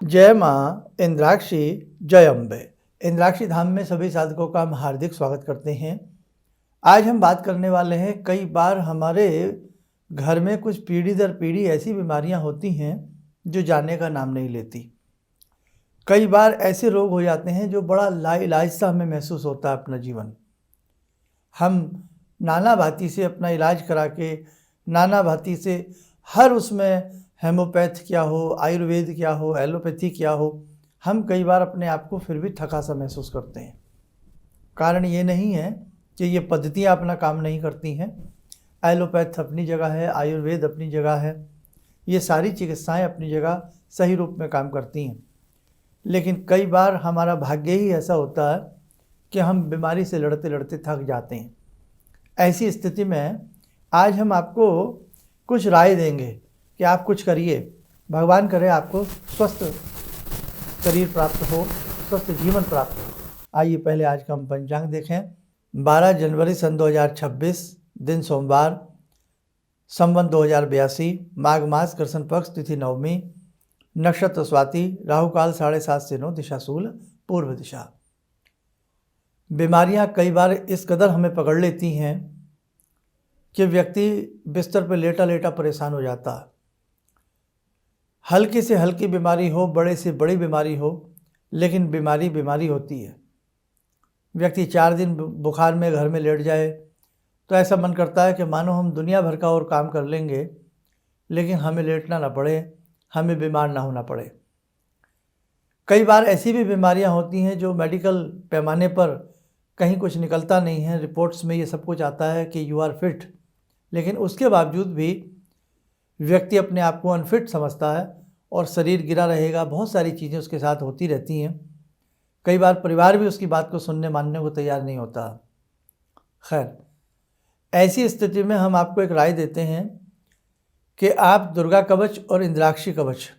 जय माँ इंद्राक्षी, जय अम्बे। इंद्राक्षी धाम में सभी साधकों का हम हार्दिक स्वागत करते हैं। आज हम बात करने वाले हैं, कई बार हमारे घर में कुछ पीढ़ी दर पीढ़ी ऐसी बीमारियां होती हैं जो जाने का नाम नहीं लेती। कई बार ऐसे रोग हो जाते हैं जो बड़ा लाइलाज सा हमें महसूस होता है अपना जीवन। हम नाना भांति से अपना इलाज करा के, नाना भांति से हर उसमें हेमोपैथ क्या हो, आयुर्वेद क्या हो, एलोपैथी क्या हो, हम कई बार अपने आप को फिर भी थका सा महसूस करते हैं। कारण ये नहीं है कि ये पद्धतियाँ अपना काम नहीं करती हैं। एलोपैथ अपनी जगह है, आयुर्वेद अपनी जगह है, ये सारी चिकित्साएं अपनी जगह सही रूप में काम करती हैं। लेकिन कई बार हमारा भाग्य ही ऐसा होता है कि हम बीमारी से लड़ते लड़ते थक जाते हैं। ऐसी स्थिति में आज हम आपको कुछ राय देंगे कि आप कुछ करिए। भगवान करे आपको स्वस्थ शरीर प्राप्त हो, स्वस्थ जीवन प्राप्त हो। आइए पहले आज का हम पंचांग देखें। 12 जनवरी सन 2026, दिन सोमवार, संवत 2082, माघ मास, कृष्ण पक्ष, तिथि नवमी, नक्षत्र स्वाति, राहु काल 7:30 से 9, दिशा शूल, पूर्व दिशा। बीमारियां कई बार इस कदर हमें पकड़ लेती हैं कि व्यक्ति बिस्तर पर लेटा लेटा परेशान हो जाता है। हल्की से हल्की बीमारी हो, बड़े से बड़ी बीमारी हो, लेकिन बीमारी बीमारी होती है। व्यक्ति 4 दिन बुखार में घर में लेट जाए तो ऐसा मन करता है कि मानो हम दुनिया भर का और काम कर लेंगे, लेकिन हमें लेटना ना पड़े, हमें बीमार ना होना पड़े। कई बार ऐसी भी बीमारियां होती हैं जो मेडिकल पैमाने पर कहीं कुछ निकलता नहीं है, रिपोर्ट्स में ये सब कुछ आता है कि यू आर फिट, लेकिन उसके बावजूद भी व्यक्ति अपने आप को अनफिट समझता है और शरीर गिरा रहेगा। बहुत सारी चीज़ें उसके साथ होती रहती हैं। कई बार परिवार भी उसकी बात को सुनने मानने को तैयार नहीं होता। खैर, ऐसी स्थिति में हम आपको एक राय देते हैं कि आप दुर्गा कवच और इंद्राक्षी कवच,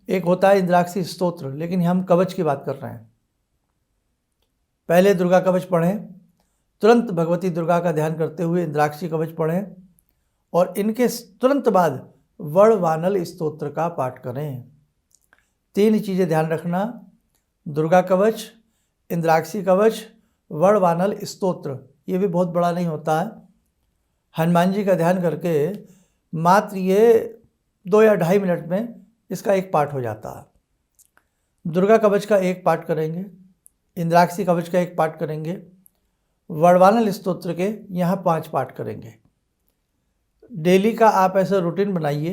एक होता है इंद्राक्षी स्तोत्र, लेकिन हम कवच की बात कर रहे हैं। पहले दुर्गा कवच पढ़ें, तुरंत भगवती दुर्गा का ध्यान करते हुए इंद्राक्षी कवच पढ़ें और इनके तुरंत बाद वड़वानल स्तोत्र का पाठ करें। 3 चीज़ें ध्यान रखना: दुर्गा कवच, इंद्राक्षी कवच, वड़वानल स्तोत्र। ये भी बहुत बड़ा नहीं होता है। हनुमान जी का ध्यान करके मात्र ये 2 या 2.5 मिनट में इसका एक पाठ हो जाता है। दुर्गा कवच का एक पाठ करेंगे, इंद्राक्षी कवच का एक पाठ करेंगे, वड़वानल स्तोत्र के यहाँ 5 पाठ करेंगे। डेली का आप ऐसा रूटीन बनाइए।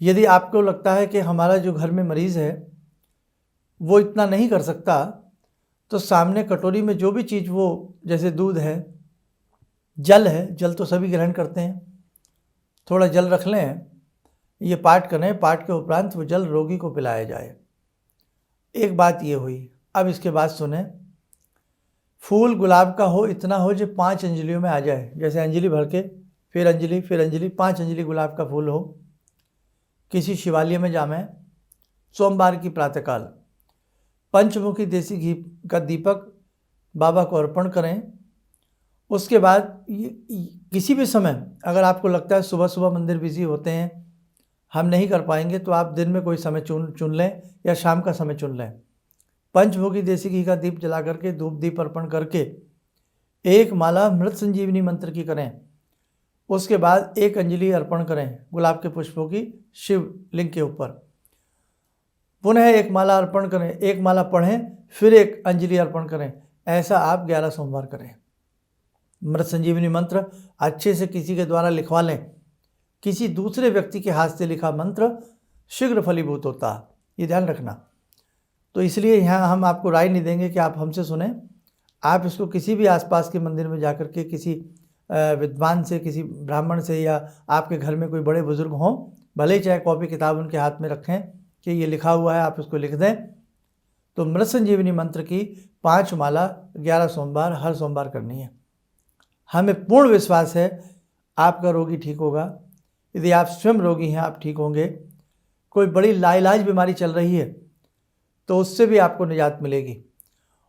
यदि आपको लगता है कि हमारा जो घर में मरीज़ है वो इतना नहीं कर सकता, तो सामने कटोरी में जो भी चीज़, वो जैसे दूध है, जल है, जल तो सभी ग्रहण करते हैं, थोड़ा जल रख लें, ये पाठ करें। पाठ के उपरांत वो जल रोगी को पिलाया जाए। एक बात ये हुई। अब इसके बाद सुने, फूल गुलाब का हो, इतना हो जो 5 अंजलियों में आ जाए। जैसे अंजलि भर के फिर अंजलि, फिर अंजलि, 5 अंजलि गुलाब का फूल हो। किसी शिवालय में जामें, सोमवार की प्रातःकाल पंचमुखी देसी घी का दीपक बाबा को अर्पण करें। उसके बाद किसी भी समय, अगर आपको लगता है सुबह सुबह मंदिर बिजी होते हैं, हम नहीं कर पाएंगे, तो आप दिन में कोई समय चुन लें या शाम का समय चुन लें। पंचमुखी देसी घी का दीप जला करके, धूप दीप अर्पण करके 1 माला मृत संजीवनी मंत्र की करें। उसके बाद 1 अंजलि अर्पण करें गुलाब के पुष्पों की शिव लिंग के ऊपर। पुनः 1 माला अर्पण करें, 1 माला पढ़ें, फिर 1 अंजलि अर्पण करें। ऐसा आप 11 सोमवार करें। मृत संजीवनी मंत्र अच्छे से किसी के द्वारा लिखवा लें। किसी दूसरे व्यक्ति के हाथ से लिखा मंत्र शीघ्र फलीभूत होता है, ये ध्यान रखना। तो इसलिए यहाँ हम आपको राय नहीं देंगे कि आप हमसे सुने। आप इसको किसी भी आसपास के मंदिर में जाकर के किसी विद्वान से, किसी ब्राह्मण से, या आपके घर में कोई बड़े बुजुर्ग हों, भले ही चाहे कॉपी किताब उनके हाथ में रखें कि ये लिखा हुआ है, आप इसको लिख दें। तो मृत संजीवनी मंत्र की 5 माला 11 सोमवार, हर सोमवार करनी है। हमें पूर्ण विश्वास है आपका रोगी ठीक होगा। यदि आप स्वयं रोगी हैं, आप ठीक होंगे। कोई बड़ी लाइलाज बीमारी चल रही है तो उससे भी आपको निजात मिलेगी।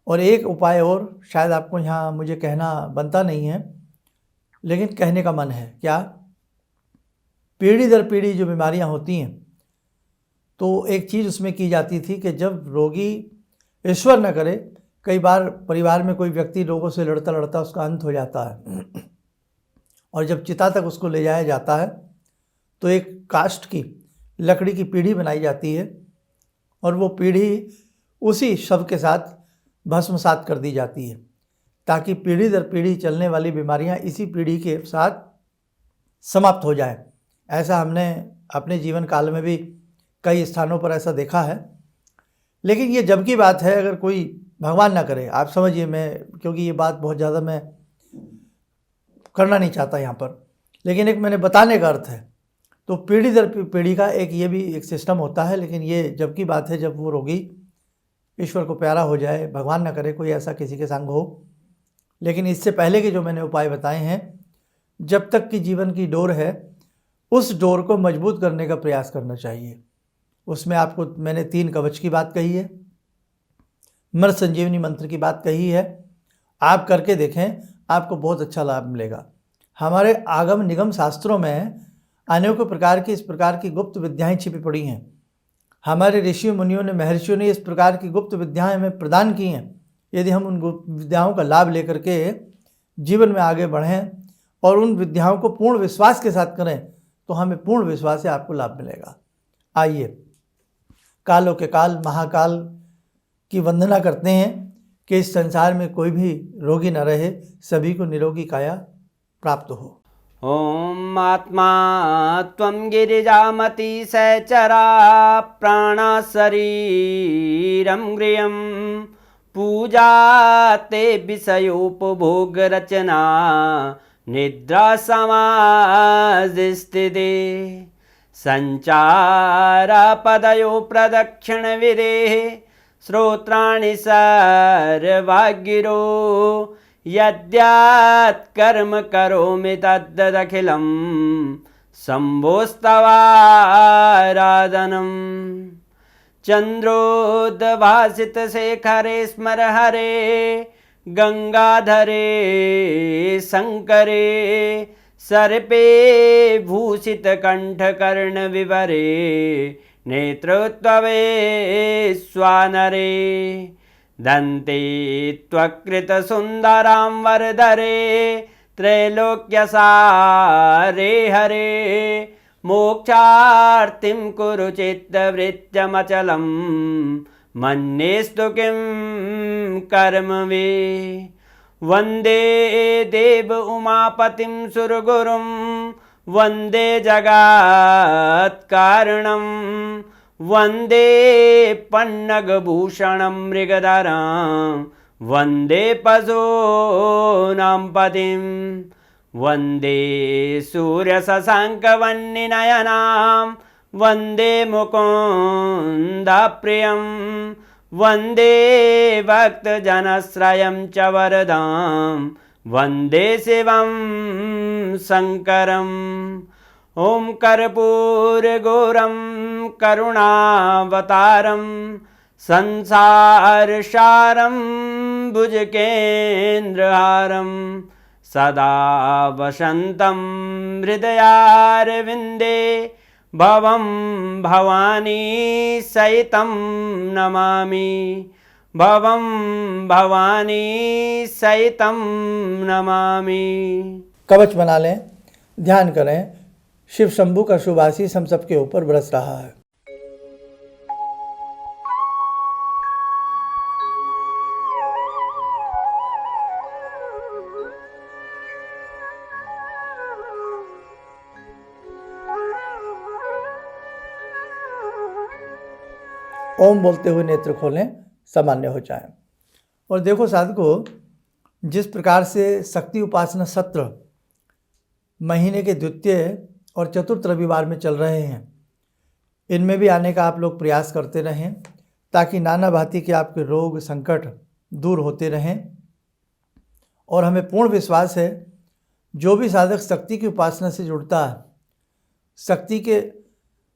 और एक उपाय और, शायद आपको यहाँ मुझे कहना बनता नहीं है, लेकिन कहने का मन है। क्या? पीढ़ी दर पीढ़ी जो बीमारियां होती हैं तो एक चीज़ उसमें की जाती थी कि जब रोगी, ईश्वर न करे, कई बार परिवार में कोई व्यक्ति रोगों से लड़ता लड़ता उसका अंत हो जाता है और जब चिता तक उसको ले जाया जाता है तो एक काष्ठ की लकड़ी की पीढ़ी बनाई जाती है और वो पीढ़ी उसी शव के साथ भस्मसात कर दी जाती है ताकि पीढ़ी दर पीढ़ी चलने वाली बीमारियां इसी पीढ़ी के साथ समाप्त हो जाए। ऐसा हमने अपने जीवन काल में भी कई स्थानों पर ऐसा देखा है। लेकिन ये जब की बात है, अगर कोई भगवान ना करे, आप समझिए, मैं क्योंकि ये बात बहुत ज़्यादा मैं करना नहीं चाहता यहाँ पर, लेकिन एक मैंने बताने का अर्थ है। तो पीढ़ी दर पीढ़ी का एक ये भी एक सिस्टम होता है। लेकिन ये जब की बात है जब वो रोगी ईश्वर को प्यारा हो जाए, भगवान ना करे कोई ऐसा किसी के संग हो। लेकिन इससे पहले के जो मैंने उपाय बताए हैं, जब तक की जीवन की डोर है उस डोर को मजबूत करने का प्रयास करना चाहिए। उसमें आपको मैंने 3 कवच की बात कही है, मृत संजीवनी मंत्र की बात कही है। आप करके देखें, आपको बहुत अच्छा लाभ मिलेगा। हमारे आगम निगम शास्त्रों में अनेकों प्रकार की इस प्रकार की गुप्त विद्याएं छिपी पड़ी हैं। हमारे ऋषि मुनियों ने, महर्षियों ने इस प्रकार की गुप्त विद्याएं हमें प्रदान की हैं। यदि हम उन गुप्त विद्याओं का लाभ लेकर के जीवन में आगे बढ़ें और उन विद्याओं को पूर्ण विश्वास के साथ करें तो हमें पूर्ण विश्वास से आपको लाभ मिलेगा। आइए कालों के काल महाकाल की वंदना करते हैं कि इस संसार में कोई भी रोगी न रहे, सभी को निरोगी काया प्राप्त हो। ॐ आत्मा त्वं गिरिजामति सहचरा प्राणा शरीरं गृहं पूजा ते विषयोपभोगरचना निद्रा समाधिस्थिते संचारपदयो प्रदक्षिणविधेः श्रोत्राणि सर्वागिरो यद्यात्कर्म करोमि तद्दखिलं शम्भोस्तवाराधनम् चन्द्रोद्भासितशेखरे स्मर हरे गंगाधरे शंकरे सर्पे भूषितकण्ठकर्णविवरे नेत्रोत्तवे स्वानरे दन्ते त्वकृतसुन्दरां वरदरे त्रैलोक्यसारे हरे मोक्षार्तिं कुरु चित्तवृत्तमचलं मन्येस्तु किं कर्म वे वन्दे देव उमापतिं सुरगुरुं वन्दे जगत्कारणं वन्दे पन्नगभूषणं मृगधरं वन्दे पशूनां पतिं वन्दे सूर्यशशाङ्कवह्निनयनां वन्दे मुकुन्दप्रियं वन्दे भक्तजनश्रयं च वरदां वन्दे शिवं शङ्करम् ॐ कर्पूरगौरं करुणावतारं संसारसारं भुजगेन्द्रहारं सदा वसन्तं हृदयारविन्दे भवं भवानी सहितं नमामि भवं भवानी सहितं नमामि। कवच बना लें, ध्यान करें, शिव शंभू का शुभ आशीष हम सबके ऊपर बरस रहा है। ओम बोलते हुए नेत्र खोलें, सामान्य हो जाएं। और देखो साधकों, जिस प्रकार से शक्ति उपासना सत्र महीने के द्वितीय और चतुर्थ रविवार में चल रहे हैं, इनमें भी आने का आप लोग प्रयास करते रहें ताकि नाना भांति के आपके रोग संकट दूर होते रहें। और हमें पूर्ण विश्वास है जो भी साधक शक्ति की उपासना से जुड़ता है, शक्ति के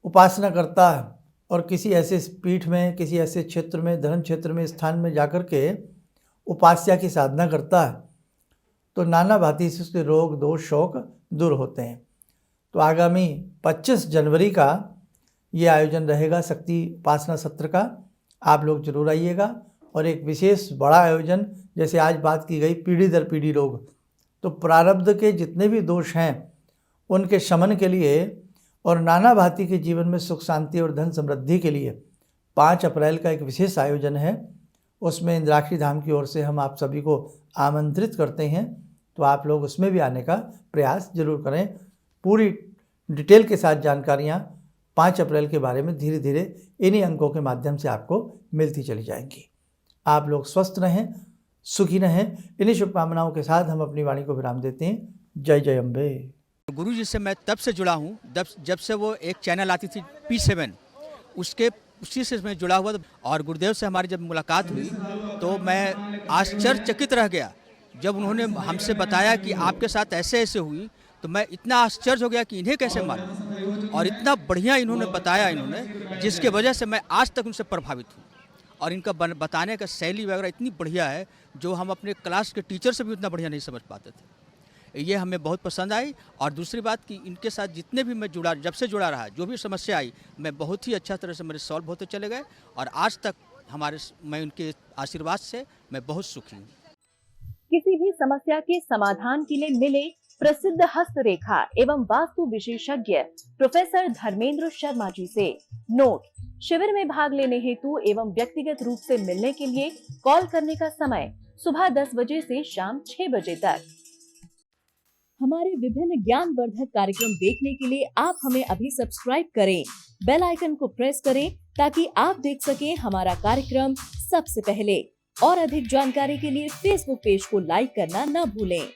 उपासना करता है और किसी ऐसे पीठ में, किसी ऐसे क्षेत्र में, धर्म क्षेत्र में, स्थान में जाकर के उपास्या की साधना करता है तो नाना भांति से उसके रोग दोष शोक दूर होते हैं। तो आगामी 25 जनवरी का ये आयोजन रहेगा शक्ति उपासना सत्र का। आप लोग जरूर आइएगा। और एक विशेष बड़ा आयोजन, जैसे आज बात की गई पीढ़ी दर पीढ़ी रोग, तो प्रारब्ध के जितने भी दोष हैं उनके शमन के लिए और नाना भांति के जीवन में सुख शांति और धन समृद्धि के लिए 5 अप्रैल का एक विशेष आयोजन है। उसमें इंद्राक्षी धाम की ओर से हम आप सभी को आमंत्रित करते हैं, तो आप लोग उसमें भी आने का प्रयास जरूर करें। पूरी डिटेल के साथ जानकारियाँ 5 अप्रैल के बारे में धीरे धीरे इन्हीं अंकों के माध्यम से आपको मिलती चली जाएंगी। आप लोग स्वस्थ रहें, सुखी रहें। इन्हीं शुभकामनाओं के साथ हम अपनी वाणी को विराम देते हैं। जय जय अम्बे। गुरु जी से मैं तब से जुड़ा हूँ जब से वो एक चैनल आती थी P7, उसी से मैं जुड़ा हुआ था। और गुरुदेव से हमारी जब मुलाकात हुई तो मैं आश्चर्यचकित रह गया जब उन्होंने हमसे बताया कि आपके साथ ऐसे ऐसे हुई। तो मैं इतना आश्चर्य हो गया कि इन्हें कैसे मालूम, और इतना बढ़िया इन्होंने बताया जिसके वजह से मैं आज तक उनसे प्रभावित हूँ। और इनका बताने का शैली वगैरह इतनी बढ़िया है जो हम अपने क्लास के टीचर से भी उतना बढ़िया नहीं समझ पाते थे। ये हमें बहुत पसंद आई। और दूसरी बात कि इनके साथ जितने भी मैं जुड़ा, जब से जुड़ा रहा, जो भी समस्या आई मैं बहुत ही अच्छा तरह से मेरे सॉल्व होते चले गए। और आज तक मैं उनके आशीर्वाद से मैं बहुत सुखी हूँ। किसी भी समस्या के समाधान के लिए मिले प्रसिद्ध हस्तरेखा एवं वास्तु विशेषज्ञ प्रोफेसर धर्मेंद्र शर्मा जी से। नोट: शिविर में भाग लेने हेतु एवं व्यक्तिगत रूप से मिलने के लिए कॉल करने का समय सुबह 10 बजे से शाम 6 बजे तक। हमारे विभिन्न ज्ञानवर्धक कार्यक्रम देखने के लिए आप हमें अभी सब्सक्राइब करें, बेल आइकन को प्रेस करें ताकि आप देख सकें हमारा कार्यक्रम सबसे पहले। और अधिक जानकारी के लिए फेसबुक पेज को लाइक करना न भूलें।